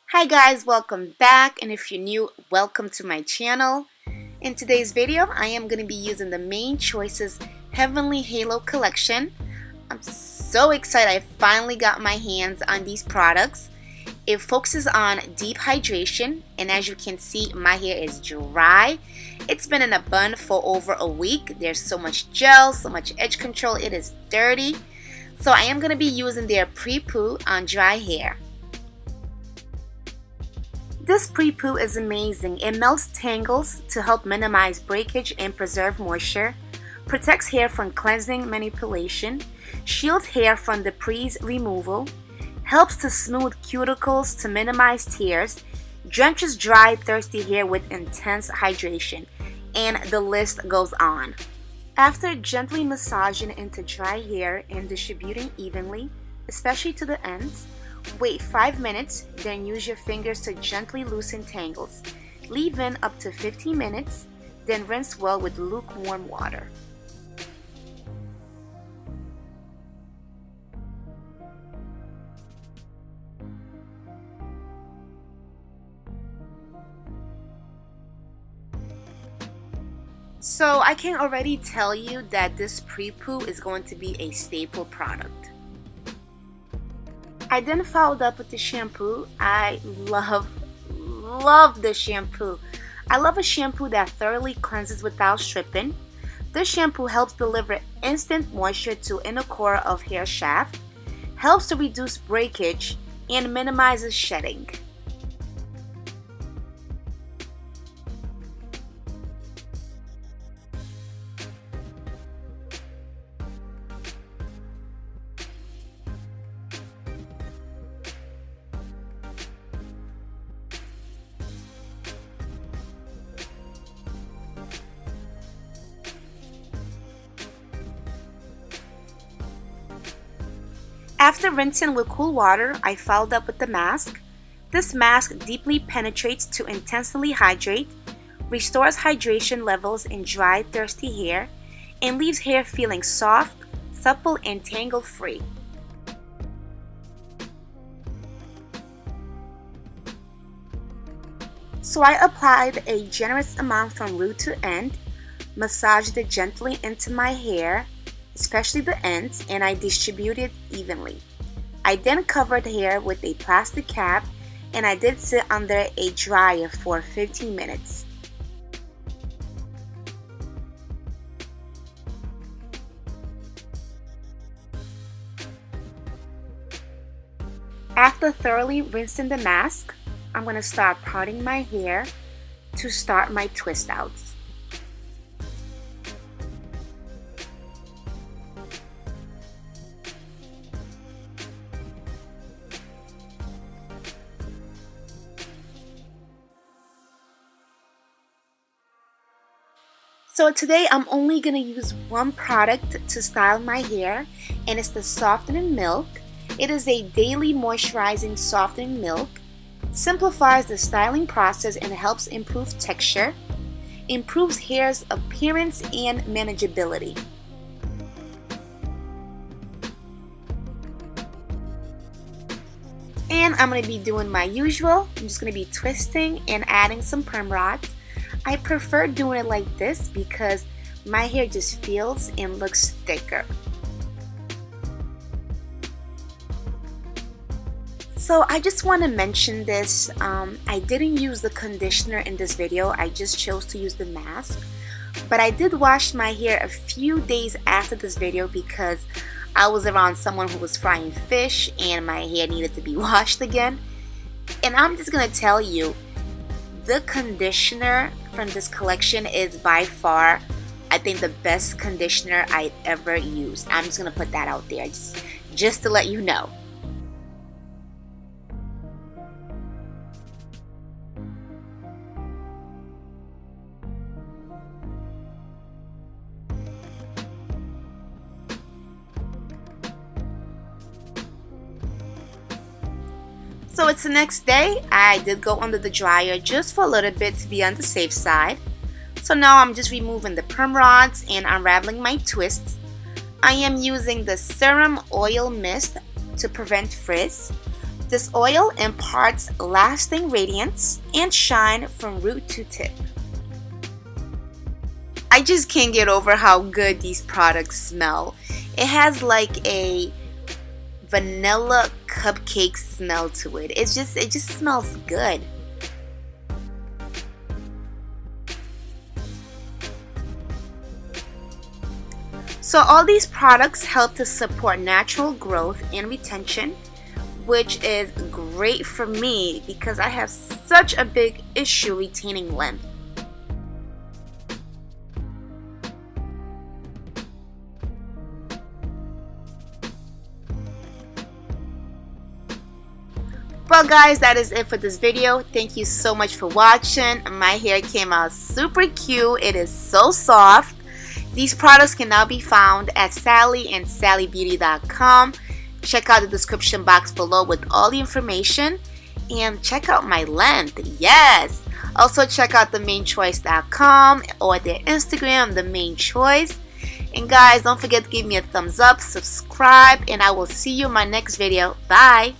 Hi guys, welcome back, and if you're new, welcome to my channel. In today's video, I am going to be using the Main Choices Heavenly Halo collection. I'm so excited I finally got my hands on these products. It focuses on deep hydration, and as you can see, my hair is dry. It's been in a bun for over a week. There's so much gel, so much edge control, it is dirty. So I am going to be using their pre-poo on dry hair. This pre-poo is amazing. It melts tangles to help minimize breakage and preserve moisture, protects hair from cleansing manipulation, shields hair from debris removal, helps to smooth cuticles to minimize tears, drenches dry, thirsty hair with intense hydration, and the list goes on. After gently massaging into dry hair and distributing evenly, especially to the ends, wait 5 minutes, then use your fingers to gently loosen tangles. Leave in up to 15 minutes, then rinse well with lukewarm water. So I can already tell you that this pre-poo is going to be a staple product. I then followed up with the shampoo. I love the shampoo. I love a shampoo that thoroughly cleanses without stripping. This shampoo helps deliver instant moisture to inner core of hair shaft, helps to reduce breakage, and minimizes shedding. After rinsing with cool water, I followed up with the mask. This mask deeply penetrates to intensely hydrate, restores hydration levels in dry, thirsty hair, and leaves hair feeling soft, supple, and tangle-free. So I applied a generous amount from root to end, massaged it gently into my hair, especially the ends, and I distributed evenly. I then covered hair with a plastic cap and I did sit under a dryer for 15 minutes. After thoroughly rinsing the mask, I'm going to start parting my hair to start my twist outs. So today I'm only going to use one product to style my hair, and it's the Softening Milk. It is a daily moisturizing softening milk. Simplifies the styling process and helps improve texture, improves hair's appearance and manageability. And I'm going to be doing my usual. I'm just going to be twisting and adding some perm rods. I prefer doing it like this because my hair just feels and looks thicker. So I just want to mention this. I didn't use the conditioner in this video. I just chose to use the mask. But I did wash my hair a few days after this video because I was around someone who was frying fish and my hair needed to be washed again. And I'm just going to tell you, the conditioner from this collection is by far, I think, the best conditioner I ever used. I'm just going to put that out there just to let you know. So it's the next day. I did go under the dryer just for a little bit to be on the safe side. So now I'm just removing the perm rods and unraveling my twists. I am using the Serum Oil Mist to prevent frizz. This oil imparts lasting radiance and shine from root to tip. I just can't get over how good these products smell. It has like a vanilla cupcake smell to it. It just smells good. So all these products help to support natural growth and retention, which is great for me because I have such a big issue retaining length. Well guys, that is it for this video. Thank you so much for watching. My hair came out super cute. It is so soft. These products can now be found at Sally and sallybeauty.com. Check out the description box below with all the information. And check out my length. Yes! Also check out themainchoice.com or their Instagram, The Main Choice. And guys, don't forget to give me a thumbs up, subscribe, and I will see you in my next video. Bye!